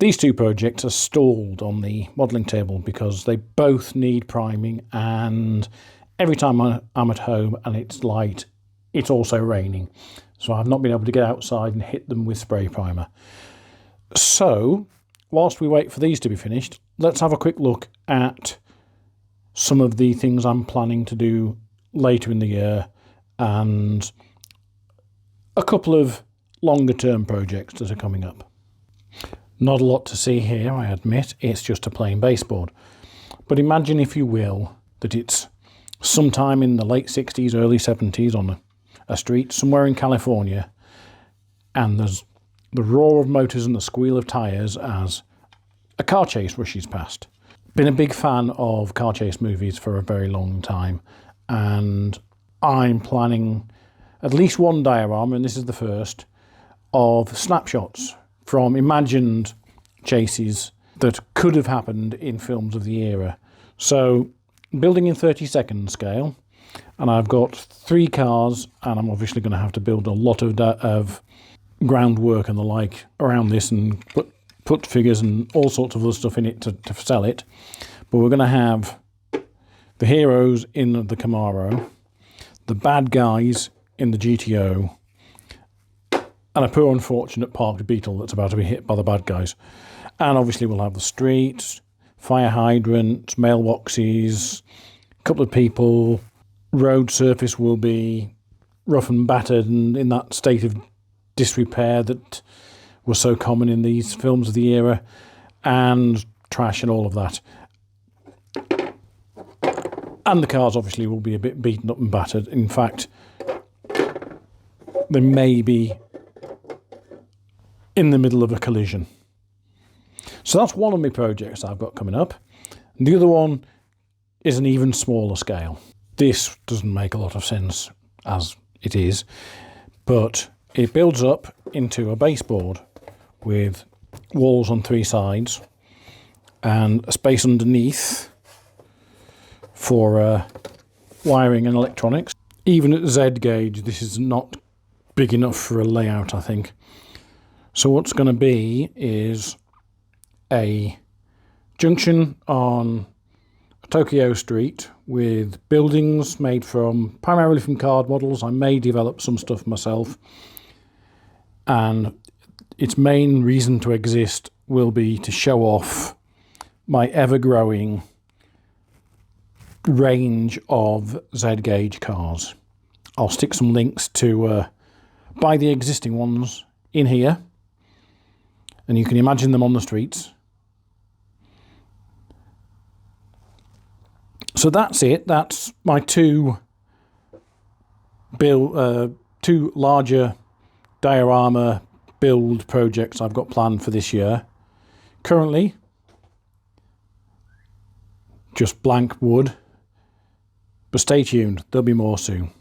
These two projects are stalled on the modelling table because they both need priming, and every time I'm at home and it's light, it's also raining. So I've not been able to get outside and hit them with spray primer. So whilst we wait for these to be finished, let's have a quick look at some of the things I'm planning to do later in the year and a couple of longer term projects that are coming up. Not a lot to see here, I admit. It's just a plain baseboard. But imagine, if you will, that it's sometime in the late 60s, early 70s on a street somewhere in California, and there's the roar of motors and the squeal of tyres as a car chase rushes past. Been a big fan of car chase movies for a very long time, and I'm planning at least one diorama, and this is the first, of snapshots from imagined chases that could have happened in films of the era. So, building in 30-second scale, and I've got 3 cars, and I'm obviously going to have to build a lot of groundwork and the like around this, and put figures and all sorts of other stuff in it to sell it. But we're going to have the heroes in the Camaro, the bad guys in the GTO, and a poor unfortunate parked Beetle that's about to be hit by the bad guys. And obviously we'll have the streets, fire hydrants, mailboxes, a couple of people. Road surface will be rough and battered and in that state of disrepair that was so common in these films of the era, and trash and all of that. And the cars obviously will be a bit beaten up and battered. In fact, they may be in the middle of a collision. So that's one of my projects I've got coming up. And the other one is an even smaller scale. This doesn't make a lot of sense as it is, but it builds up into a baseboard with walls on 3 sides and a space underneath for wiring and electronics. Even at Z gauge, this is not big enough for a layout, I think. So what's going to be is a junction on a Tokyo street with buildings made primarily from card models. I may develop some stuff myself. And its main reason to exist will be to show off my ever-growing range of Z-gauge cars. I'll stick some links to buy the existing ones in here, and you can imagine them on the streets. So that's it. That's my two larger diorama build projects I've got planned for this year. Currently, just blank wood, but stay tuned, there'll be more soon.